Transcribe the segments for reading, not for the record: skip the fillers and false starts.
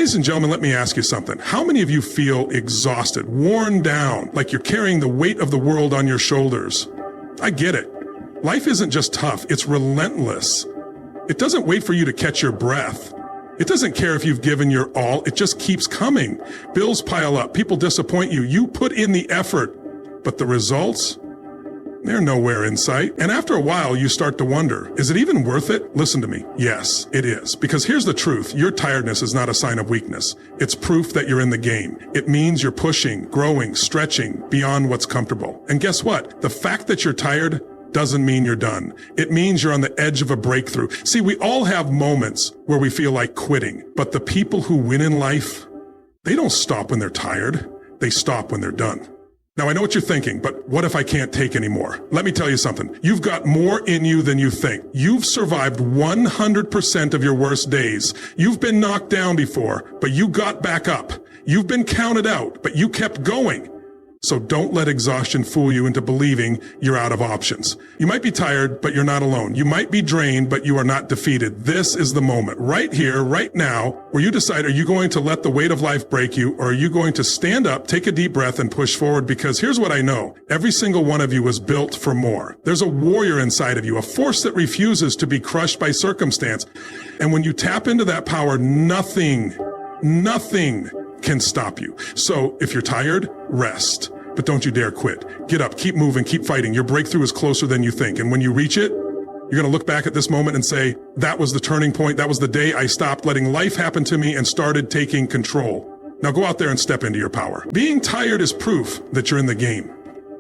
Ladies and gentlemen, let me ask you something. How many of you feel exhausted, worn down, like you're carrying the weight of the world on your shoulders? I get it. Life isn't just tough, it's relentless. It doesn't wait for you to catch your breath. It doesn't care if you've given your all, it just keeps coming. Bills pile up, people disappoint you, you put in the effort, but the results? They're nowhere in sight. And after a while, you start to wonder, is it even worth it? Listen to me. Yes, it is. Because here's the truth. Your tiredness is not a sign of weakness. It's proof that you're in the game. It means you're pushing, growing, stretching beyond what's comfortable. And guess what? The fact that you're tired doesn't mean you're done. It means you're on the edge of a breakthrough. See, we all have moments where we feel like quitting, but the people who win in life, they don't stop when they're tired. They stop when they're done. Now, I know what you're thinking, but what if I can't take anymore? Let me tell you something. You've got more in you than you think. You've survived 100% of your worst days. You've been knocked down before, but you got back up. You've been counted out, but you kept going. So don't let exhaustion fool you into believing you're out of options. You might be tired, but you're not alone. You might be drained, but you are not defeated. This is the moment, right here, right now, where you decide, are you going to let the weight of life break you, or are you going to stand up, take a deep breath, and push forward? Because here's what I know. Every single one of you was built for more. There's a warrior inside of you, a force that refuses to be crushed by circumstance. And when you tap into that power, nothing can stop you. So if you're tired, rest. But don't you dare quit. Get up, keep moving, keep fighting. Your breakthrough is closer than you think. And when you reach it, you're going to look back at this moment and say, that was the turning point. That was the day I stopped letting life happen to me and started taking control. Now go out there and step into your power. Being tired is proof that you're in the game.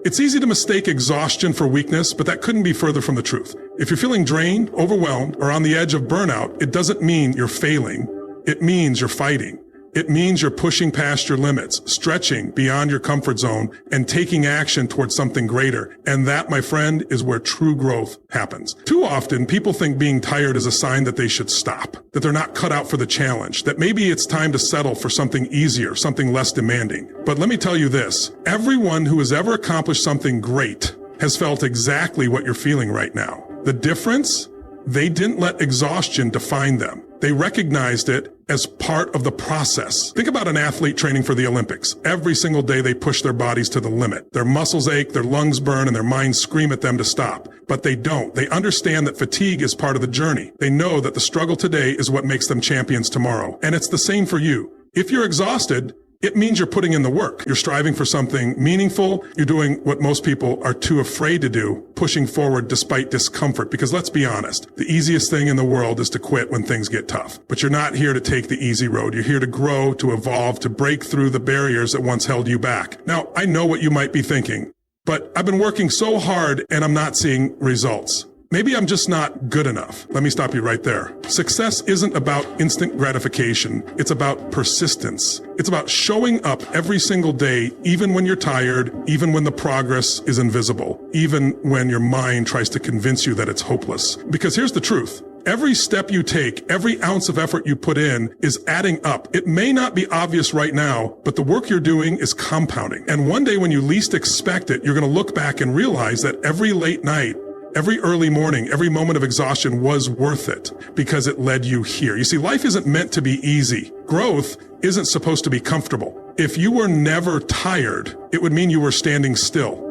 It's easy to mistake exhaustion for weakness, but that couldn't be further from the truth. If you're feeling drained, overwhelmed, or on the edge of burnout, it doesn't mean you're failing. It means you're fighting. It means you're pushing past your limits, stretching beyond your comfort zone, and taking action towards something greater. And that, my friend, is where true growth happens. Too often, people think being tired is a sign that they should stop, that they're not cut out for the challenge, that maybe it's time to settle for something easier, something less demanding. But let me tell you this, everyone who has ever accomplished something great has felt exactly what you're feeling right now. The difference? They didn't let exhaustion define them. They recognized it as part of the process. Think about an athlete training for the Olympics. Every single day they push their bodies to the limit. Their muscles ache, their lungs burn, and their minds scream at them to stop. But they don't. They understand that fatigue is part of the journey. They know that the struggle today is what makes them champions tomorrow. And it's the same for you. If you're exhausted, it means you're putting in the work. You're striving for something meaningful. You're doing what most people are too afraid to do, pushing forward despite discomfort. Because let's be honest, the easiest thing in the world is to quit when things get tough. But you're not here to take the easy road. You're here to grow, to evolve, to break through the barriers that once held you back. Now, I know what you might be thinking, but I've been working so hard and I'm not seeing results. Maybe I'm just not good enough. Let me stop you right there. Success isn't about instant gratification. It's about persistence. It's about showing up every single day, even when you're tired, even when the progress is invisible, even when your mind tries to convince you that it's hopeless. Because here's the truth. Every step you take, every ounce of effort you put in is adding up. It may not be obvious right now, but the work you're doing is compounding. And one day when you least expect it, you're going to look back and realize that every late night, every early morning, every moment of exhaustion was worth it because it led you here. You see, life isn't meant to be easy. Growth isn't supposed to be comfortable. If you were never tired, it would mean you were standing still.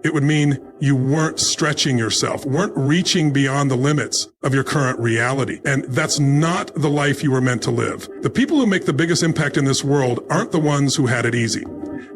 It would mean you weren't stretching yourself, weren't reaching beyond the limits of your current reality. And that's not the life you were meant to live. The people who make the biggest impact in this world aren't the ones who had it easy.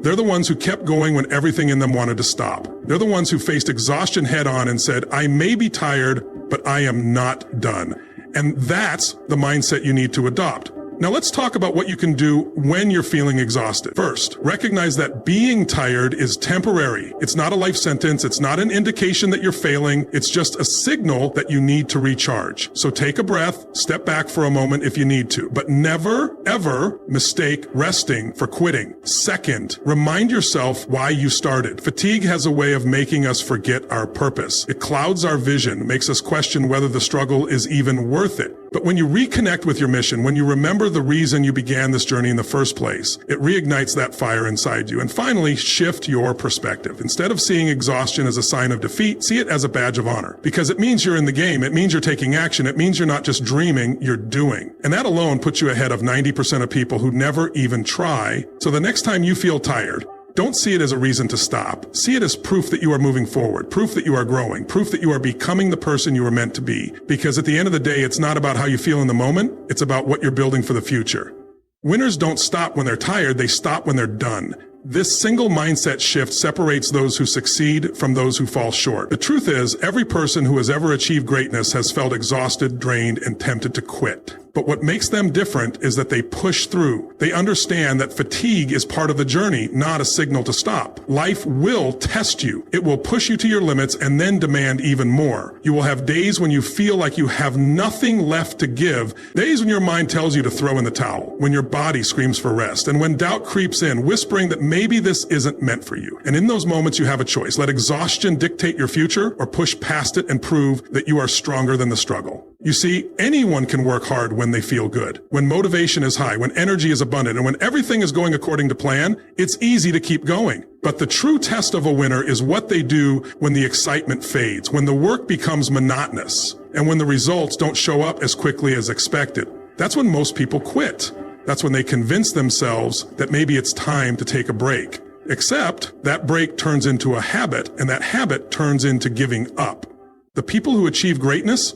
They're the ones who kept going when everything in them wanted to stop. They're the ones who faced exhaustion head on and said, I may be tired, but I am not done. And that's the mindset you need to adopt. Now let's talk about what you can do when you're feeling exhausted. First, recognize that being tired is temporary. It's not a life sentence. It's not an indication that you're failing. It's just a signal that you need to recharge. So take a breath, step back for a moment if you need to, but never, ever mistake resting for quitting. Second, remind yourself why you started. Fatigue has a way of making us forget our purpose. It clouds our vision, makes us question whether the struggle is even worth it. But when you reconnect with your mission, when you remember the reason you began this journey in the first place, it reignites that fire inside you. And finally, shift your perspective. Instead of seeing exhaustion as a sign of defeat, see it as a badge of honor. Because it means you're in the game. It means you're taking action. It means you're not just dreaming, you're doing. And that alone puts you ahead of 90% of people who never even try. So the next time you feel tired, don't see it as a reason to stop. See it as proof that you are moving forward, proof that you are growing, proof that you are becoming the person you were meant to be. Because at the end of the day, it's not about how you feel in the moment, it's about what you're building for the future. Winners don't stop when they're tired, they stop when they're done. This single mindset shift separates those who succeed from those who fall short. The truth is, every person who has ever achieved greatness has felt exhausted, drained, and tempted to quit. But what makes them different is that they push through. They understand that fatigue is part of the journey, not a signal to stop. Life will test you. It will push you to your limits and then demand even more. You will have days when you feel like you have nothing left to give, days when your mind tells you to throw in the towel, when your body screams for rest, and when doubt creeps in, whispering that maybe this isn't meant for you. And in those moments, you have a choice. Let exhaustion dictate your future or push past it and prove that you are stronger than the struggle. You see, anyone can work hard when they feel good. When motivation is high, when energy is abundant, and when everything is going according to plan, it's easy to keep going. But the true test of a winner is what they do when the excitement fades, when the work becomes monotonous, and when the results don't show up as quickly as expected. That's when most people quit. That's when they convince themselves that maybe it's time to take a break. Except that break turns into a habit, and that habit turns into giving up. The people who achieve greatness,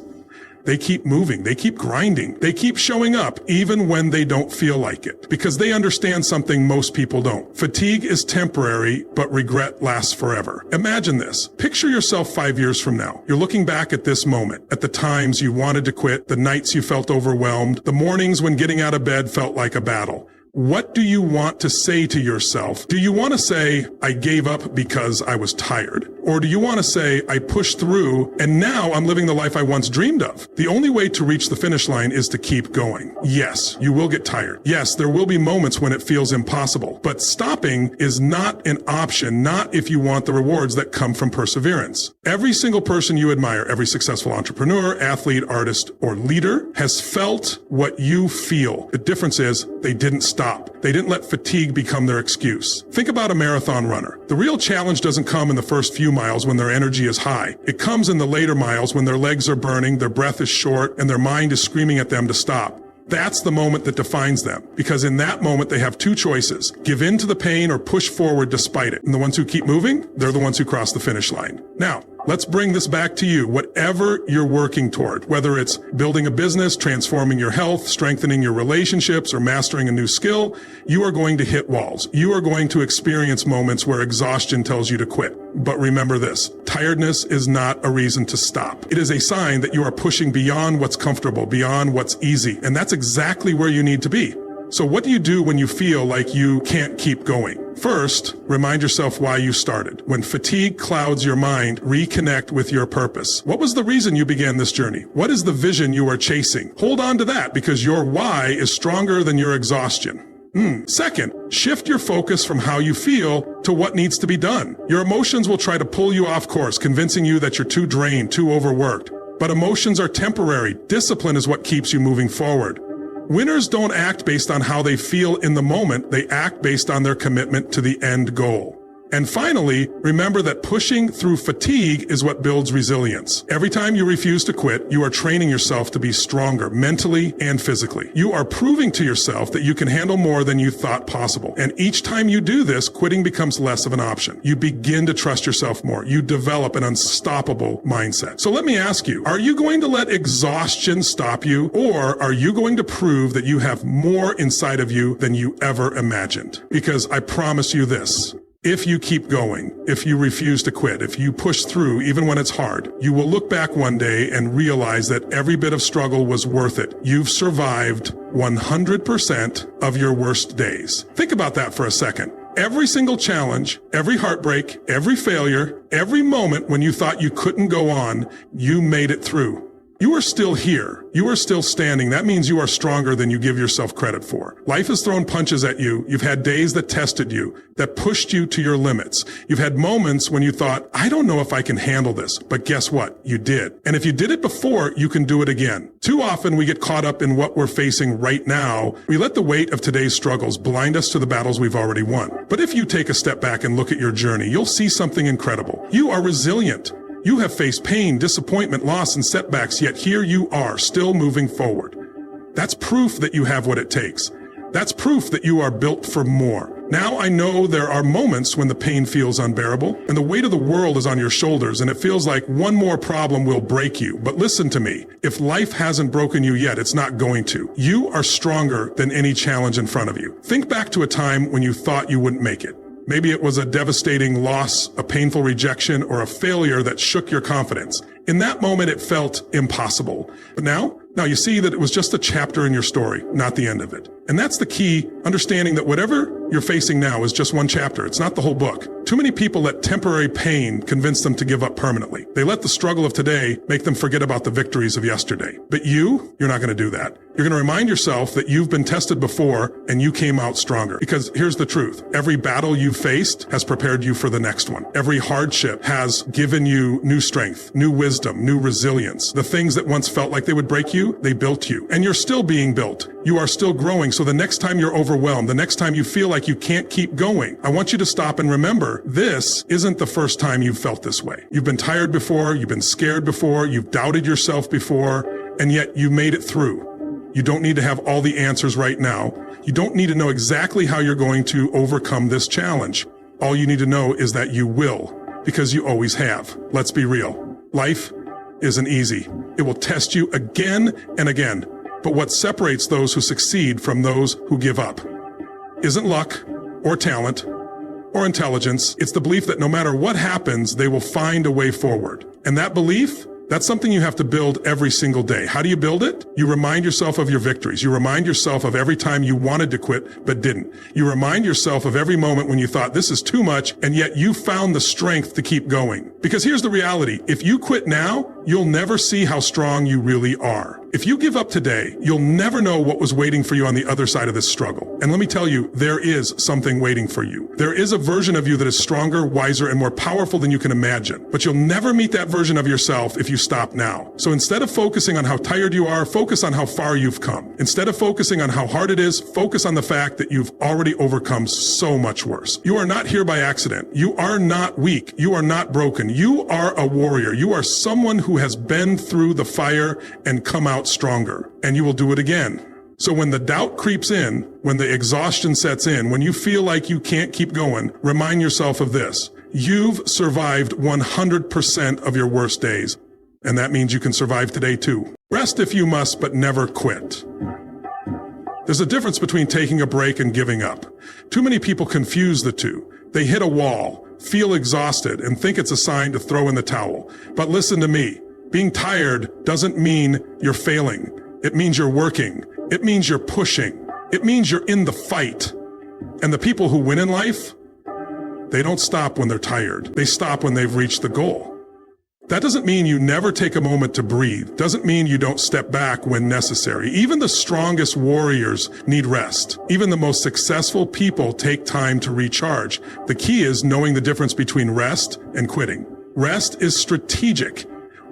they keep moving, they keep grinding, they keep showing up even when they don't feel like it, because they understand something most people don't. Fatigue is temporary, but regret lasts forever. Imagine this. Picture yourself 5 years from now. You're looking back at this moment, at the times you wanted to quit, the nights you felt overwhelmed, the mornings when getting out of bed felt like a battle. What do you want to say to yourself? Do you want to say, I gave up because I was tired? Or do you want to say, I pushed through and now I'm living the life I once dreamed of? The only way to reach the finish line is to keep going. Yes, you will get tired. Yes, there will be moments when it feels impossible. But stopping is not an option, not if you want the rewards that come from perseverance. Every single person you admire, every successful entrepreneur, athlete, artist, or leader has felt what you feel. The difference is they didn't stop. They didn't let fatigue become their excuse. Think about a marathon runner. The real challenge doesn't come in the first few miles when their energy is high. It comes in the later miles when their legs are burning, their breath is short, and their mind is screaming at them to stop. That's the moment that defines them, because in that moment they have two choices: give in to the pain or push forward despite it. And the ones who keep moving, they're the ones who cross the finish line. Now, let's bring this back to you. Whatever you're working toward, whether it's building a business, transforming your health, strengthening your relationships, or mastering a new skill, you are going to hit walls. You are going to experience moments where exhaustion tells you to quit. But remember this, tiredness is not a reason to stop. It is a sign that you are pushing beyond what's comfortable, beyond what's easy, and that's exactly where you need to be. So what do you do when you feel like you can't keep going? First, remind yourself why you started. When fatigue clouds your mind, reconnect with your purpose. What was the reason you began this journey? What is the vision you are chasing? Hold on to that, because your why is stronger than your exhaustion. Second, shift your focus from how you feel to what needs to be done. Your emotions will try to pull you off course, convincing you that you're too drained, too overworked. But emotions are temporary. Discipline is what keeps you moving forward. Winners don't act based on how they feel in the moment. They act based on their commitment to the end goal. And finally, remember that pushing through fatigue is what builds resilience. Every time you refuse to quit, you are training yourself to be stronger mentally and physically. You are proving to yourself that you can handle more than you thought possible. And each time you do this, quitting becomes less of an option. You begin to trust yourself more. You develop an unstoppable mindset. So let me ask you, are you going to let exhaustion stop you, or are you going to prove that you have more inside of you than you ever imagined? Because I promise you this. If you keep going, if you refuse to quit, if you push through even when it's hard, you will look back one day and realize that every bit of struggle was worth it. You've survived 100% of your worst days. Think about that for a second. Every single challenge, every heartbreak, every failure, every moment when you thought you couldn't go on, you made it through. You are still here. You are still standing. That means you are stronger than you give yourself credit for. Life has thrown punches at you. You've had days that tested you, that pushed you to your limits. You've had moments when you thought, I don't know if I can handle this. But guess what? You did. And if you did it before, you can do it again. Too often we get caught up in what we're facing right now. We let the weight of today's struggles blind us to the battles we've already won. But if you take a step back and look at your journey, you'll see something incredible. You are resilient. You have faced pain, disappointment, loss, and setbacks, yet here you are, still moving forward. That's proof that you have what it takes. That's proof that you are built for more. Now I know there are moments when the pain feels unbearable, and the weight of the world is on your shoulders, and it feels like one more problem will break you. But listen to me. If life hasn't broken you yet, it's not going to. You are stronger than any challenge in front of you. Think back to a time when you thought you wouldn't make it. Maybe it was a devastating loss, a painful rejection, or a failure that shook your confidence. In that moment, it felt impossible. But now you see that it was just a chapter in your story, not the end of it. And that's the key, understanding that whatever you're facing now is just one chapter. It's not the whole book. Too many people let temporary pain convince them to give up permanently. They let the struggle of today make them forget about the victories of yesterday. But you're not going to do that. You're going to remind yourself that you've been tested before and you came out stronger. Because here's the truth. Every battle you've faced has prepared you for the next one. Every hardship has given you new strength, new wisdom, new resilience. The things that once felt like they would break you, they built you. And you're still being built. You are still growing. So the next time you're overwhelmed, the next time you feel like you can't keep going, I want you to stop and remember, this isn't the first time you've felt this way. You've been tired before, you've been scared before, you've doubted yourself before, and yet you made it through. You don't need to have all the answers right now. You don't need to know exactly how you're going to overcome this challenge. All you need to know is that you will, because you always have. Let's be real. Life isn't easy. It will test you again and again. But what separates those who succeed from those who give up isn't luck or talent or intelligence. It's the belief that no matter what happens, they will find a way forward. And that belief, that's something you have to build every single day. How do you build it? You remind yourself of your victories. You remind yourself of every time you wanted to quit but didn't. You remind yourself of every moment when you thought this is too much and yet you found the strength to keep going. Because here's the reality. If you quit now, you'll never see how strong you really are. If you give up today, you'll never know what was waiting for you on the other side of this struggle. And let me tell you, there is something waiting for you. There is a version of you that is stronger, wiser, and more powerful than you can imagine. But you'll never meet that version of yourself if you stop now. So instead of focusing on how tired you are, focus on how far you've come. Instead of focusing on how hard it is, focus on the fact that you've already overcome so much worse. You are not here by accident. You are not weak. You are not broken. You are a warrior. You are someone who has been through the fire and come out stronger. And you will do it again. So when the doubt creeps in, when the exhaustion sets in, when you feel like you can't keep going, remind yourself of this. You've survived 100% of your worst days. And that means you can survive today too. Rest if you must, but never quit. There's a difference between taking a break and giving up. Too many people confuse the two. They hit a wall, feel exhausted, and think it's a sign to throw in the towel. But listen to me. Being tired doesn't mean you're failing. It means you're working. It means you're pushing. It means you're in the fight. And the people who win in life, they don't stop when they're tired. They stop when they've reached the goal. That doesn't mean you never take a moment to breathe. Doesn't mean you don't step back when necessary. Even the strongest warriors need rest. Even the most successful people take time to recharge. The key is knowing the difference between rest and quitting. Rest is strategic.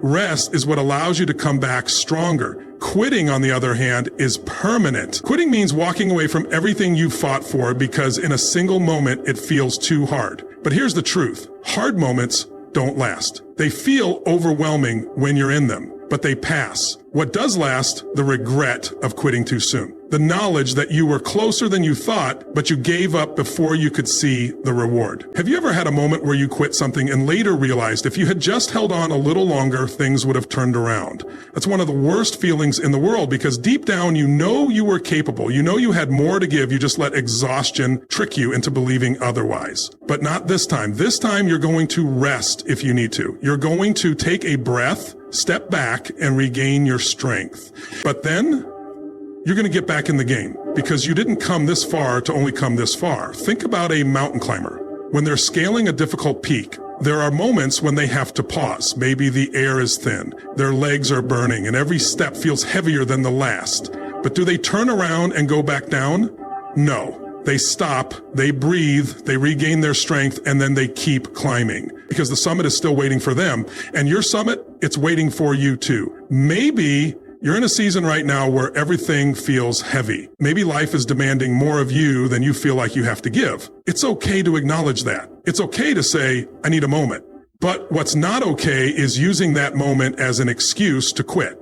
Rest is what allows you to come back stronger. Quitting, on the other hand, is permanent. Quitting means walking away from everything you fought for because in a single moment it feels too hard. But here's the truth. Hard moments don't last. They feel overwhelming when you're in them, but they pass. What does last? The regret of quitting too soon. The knowledge that you were closer than you thought, but you gave up before you could see the reward. Have you ever had a moment where you quit something and later realized if you had just held on a little longer, things would have turned around? That's one of the worst feelings in the world because deep down, you know you were capable. You know you had more to give. You just let exhaustion trick you into believing otherwise. But not this time. This time, you're going to rest if you need to. You're going to take a breath, step back, and regain your strength. But then you're going to get back in the game because you didn't come this far to only come this far. Think about a mountain climber. When they're scaling a difficult peak, There are moments when they have to pause. Maybe the air is thin, their legs are burning, and every step feels heavier than the last. But do they turn around and go back down? No. They stop, they breathe, they regain their strength, and then they keep climbing. Because the summit is still waiting for them. And your summit, it's waiting for you too. Maybe you're in a season right now where everything feels heavy. Maybe life is demanding more of you than you feel like you have to give. It's okay to acknowledge that. It's okay to say, I need a moment. But what's not okay is using that moment as an excuse to quit.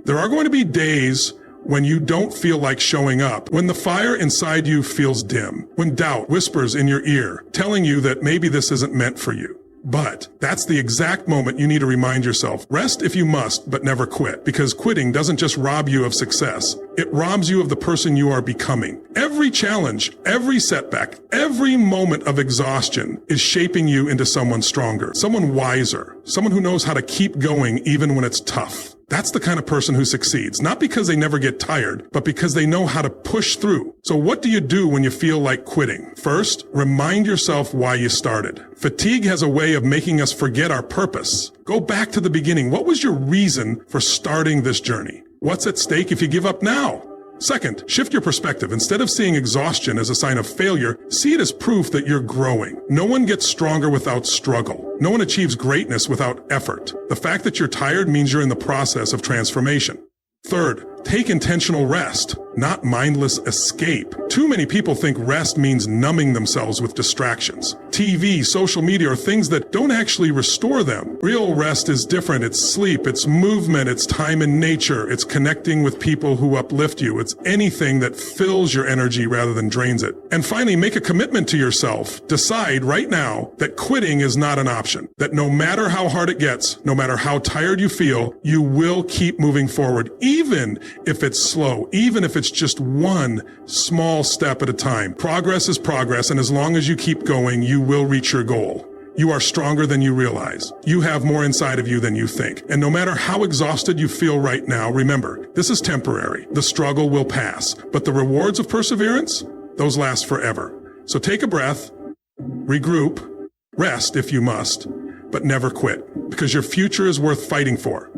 There are going to be days when you don't feel like showing up, when the fire inside you feels dim, when doubt whispers in your ear, telling you that maybe this isn't meant for you. But that's the exact moment you need to remind yourself, rest if you must, but never quit, because quitting doesn't just rob you of success. It robs you of the person you are becoming. Every challenge, every setback, every moment of exhaustion is shaping you into someone stronger, someone wiser, someone who knows how to keep going even when it's tough. That's the kind of person who succeeds, not because they never get tired, but because they know how to push through. So what do you do when you feel like quitting? First, remind yourself why you started. Fatigue has a way of making us forget our purpose. Go back to the beginning. What was your reason for starting this journey? What's at stake if you give up now? Second, shift your perspective. Instead of seeing exhaustion as a sign of failure, see it as proof that you're growing. No one gets stronger without struggle. No one achieves greatness without effort. The fact that you're tired means you're in the process of transformation. Third, take intentional rest, not mindless escape. Too many people think rest means numbing themselves with distractions. TV, social media, or things that don't actually restore them. Real rest is different. It's sleep, it's movement, it's time in nature, it's connecting with people who uplift you. It's anything that fills your energy rather than drains it. And finally, make a commitment to yourself. Decide right now that quitting is not an option. That no matter how hard it gets, no matter how tired you feel, you will keep moving forward, even if it's slow, even if it's just one small step at a time. Progress is progress, and as long as you keep going, you will reach your goal. You are stronger than you realize. You have more inside of you than you think. And no matter how exhausted you feel right now, remember, this is temporary. The struggle will pass, but the rewards of perseverance, those last forever. So take a breath, regroup, rest if you must, but never quit, because your future is worth fighting for.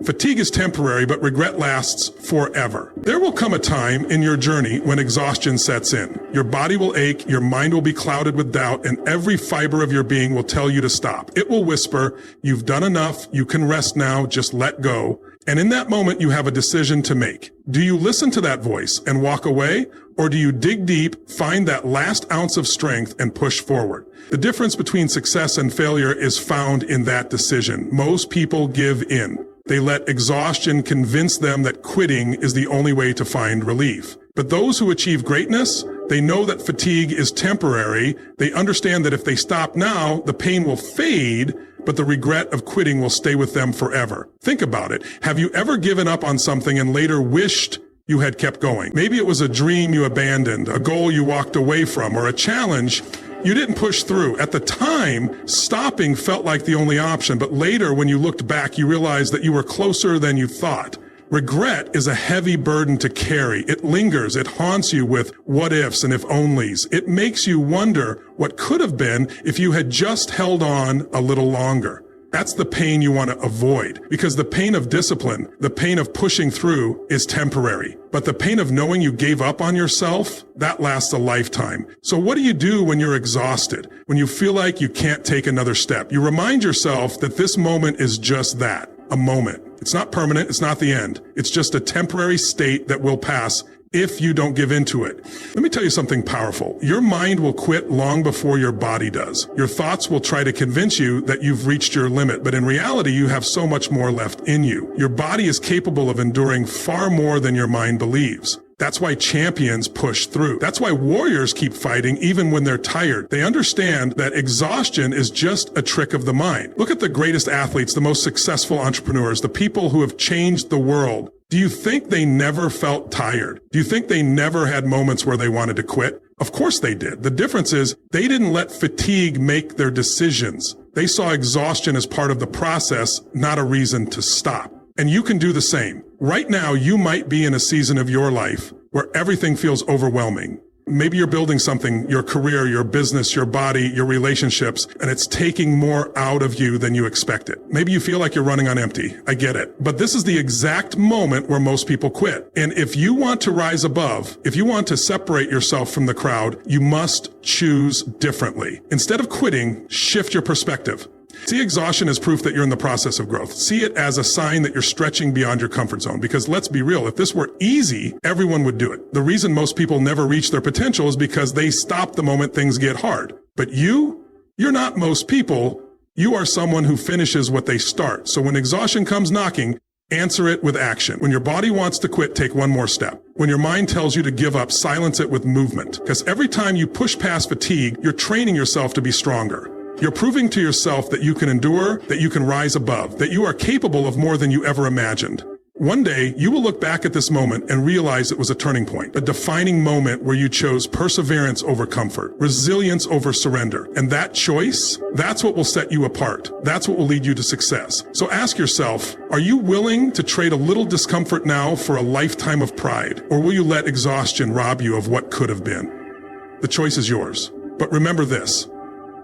Fatigue is temporary, but regret lasts forever. There will come a time in your journey when exhaustion sets in. Your body will ache, your mind will be clouded with doubt, and every fiber of your being will tell you to stop. It will whisper, you've done enough, you can rest now, just let go. And in that moment, you have a decision to make. Do you listen to that voice and walk away, or do you dig deep, find that last ounce of strength, and push forward? The difference between success and failure is found in that decision. Most people give in. They let exhaustion convince them that quitting is the only way to find relief. But those who achieve greatness, they know that fatigue is temporary. They understand that if they stop now, the pain will fade, but the regret of quitting will stay with them forever. Think about it. Have you ever given up on something and later wished you had kept going? Maybe it was a dream you abandoned, a goal you walked away from, or a challenge you didn't push through. At the time, stopping felt like the only option, but later when you looked back, you realized that you were closer than you thought. Regret is a heavy burden to carry. It lingers. It haunts you with what ifs and if onlys. It makes you wonder what could have been if you had just held on a little longer. That's the pain you want to avoid, because the pain of discipline, the pain of pushing through, is temporary. But the pain of knowing you gave up on yourself, that lasts a lifetime. So what do you do when you're exhausted, when you feel like you can't take another step? You remind yourself that this moment is just that, a moment. It's not permanent, it's not the end. It's just a temporary state that will pass if you don't give into it. Let me tell you something powerful. Your mind will quit long before your body does. Your thoughts will try to convince you that you've reached your limit, but in reality, you have so much more left in you. Your body is capable of enduring far more than your mind believes. That's why champions push through. That's why warriors keep fighting even when they're tired. They understand that exhaustion is just a trick of the mind. Look at the greatest athletes, the most successful entrepreneurs, the people who have changed the world. Do you think they never felt tired? Do you think they never had moments where they wanted to quit? Of course they did. The difference is they didn't let fatigue make their decisions. They saw exhaustion as part of the process, not a reason to stop. And you can do the same. Right now, you might be in a season of your life where everything feels overwhelming. Maybe you're building something, your career, your business, your body, your relationships, and it's taking more out of you than you expected. Maybe you feel like you're running on empty. I get it. But this is the exact moment where most people quit. And if you want to rise above, if you want to separate yourself from the crowd, you must choose differently. Instead of quitting, shift your perspective. See exhaustion as proof that you're in the process of growth. See it as a sign that you're stretching beyond your comfort zone. Because let's be real, if this were easy, everyone would do it. The reason most people never reach their potential is because they stop the moment things get hard. But you're not most people. You are someone who finishes what they start. So when exhaustion comes knocking, answer it with action. When your body wants to quit, take one more step. When your mind tells you to give up, silence it with movement. Because every time you push past fatigue, you're training yourself to be stronger. You're proving to yourself that you can endure, that you can rise above, that you are capable of more than you ever imagined. One day, you will look back at this moment and realize it was a turning point, a defining moment where you chose perseverance over comfort, resilience over surrender. And that choice, that's what will set you apart. That's what will lead you to success. So ask yourself, are you willing to trade a little discomfort now for a lifetime of pride? Or will you let exhaustion rob you of what could have been? The choice is yours. But remember this.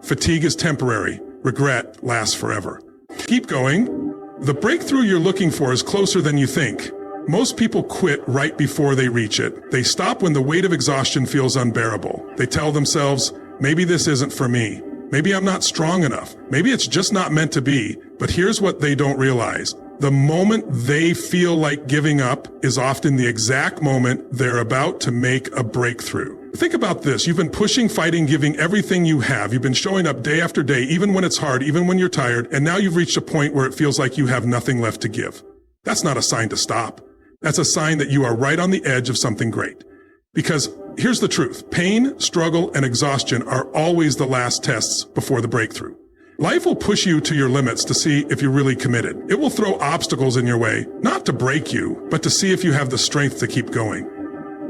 Fatigue is temporary. Regret lasts forever. Keep going. The breakthrough you're looking for is closer than you think. Most people quit right before they reach it. They stop when the weight of exhaustion feels unbearable. They tell themselves, maybe this isn't for me. Maybe I'm not strong enough. Maybe it's just not meant to be. But here's what they don't realize. The moment they feel like giving up is often the exact moment they're about to make a breakthrough. Think about this. You've been pushing, fighting, giving everything you have. You've been showing up day after day, even when it's hard, even when you're tired, and now you've reached a point where it feels like you have nothing left to give. That's not a sign to stop. That's a sign that you are right on the edge of something great. Because here's the truth. Pain, struggle, and exhaustion are always the last tests before the breakthrough. Life will push you to your limits to see if you're really committed. It will throw obstacles in your way, not to break you, but to see if you have the strength to keep going.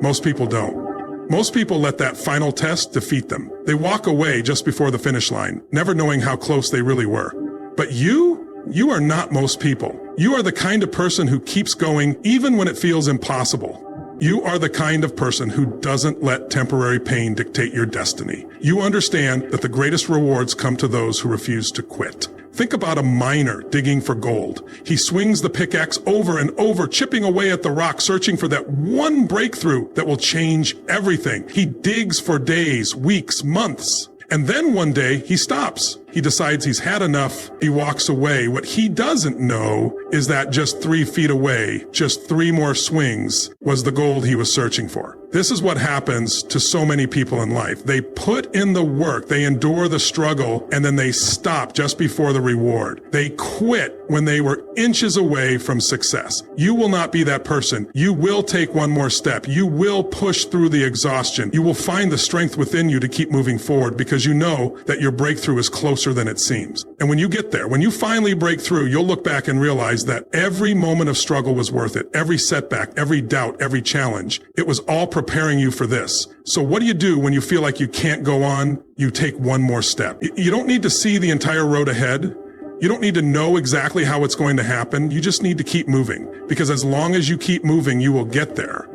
Most people don't. Most people let that final test defeat them. They walk away just before the finish line, never knowing how close they really were. But you are not most people. You are the kind of person who keeps going even when it feels impossible. You are the kind of person who doesn't let temporary pain dictate your destiny. You understand that the greatest rewards come to those who refuse to quit. Think about a miner digging for gold. He swings the pickaxe over and over, chipping away at the rock, searching for that one breakthrough that will change everything. He digs for days, weeks, months. And then one day he stops. He decides he's had enough. He walks away. What he doesn't know is that just 3 feet away, just 3 more swings was the gold he was searching for. This is what happens to so many people in life. They put in the work, they endure the struggle, and then they stop just before the reward. They quit when they were inches away from success. You will not be that person. You will take one more step. You will push through the exhaustion. You will find the strength within you to keep moving forward because you know that your breakthrough is closer than it seems. And when you get there, when you finally break through, you'll look back and realize that every moment of struggle was worth it. Every setback, every doubt, every challenge. It was all preparing you for this. So what do you do when you feel like you can't go on? You take one more step. You don't need to see the entire road ahead. You don't need to know exactly how it's going to happen. You just need to keep moving. Because as long as you keep moving, you will get there.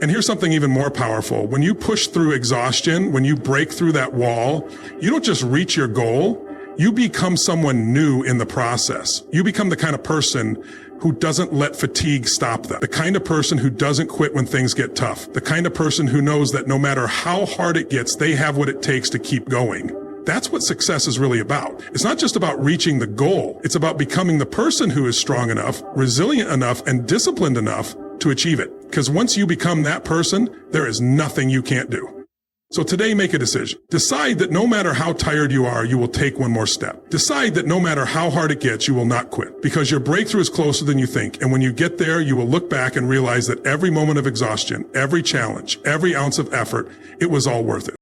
And here's something even more powerful. When you push through exhaustion, when you break through that wall, you don't just reach your goal. You become someone new in the process. You become the kind of person who doesn't let fatigue stop them. The kind of person who doesn't quit when things get tough. The kind of person who knows that no matter how hard it gets, they have what it takes to keep going. That's what success is really about. It's not just about reaching the goal. It's about becoming the person who is strong enough, resilient enough, and disciplined enough to achieve it. Because once you become that person, there is nothing you can't do. So today, make a decision. Decide that no matter how tired you are, you will take one more step. Decide that no matter how hard it gets, you will not quit. Because your breakthrough is closer than you think. And when you get there, you will look back and realize that every moment of exhaustion, every challenge, every ounce of effort, it was all worth it.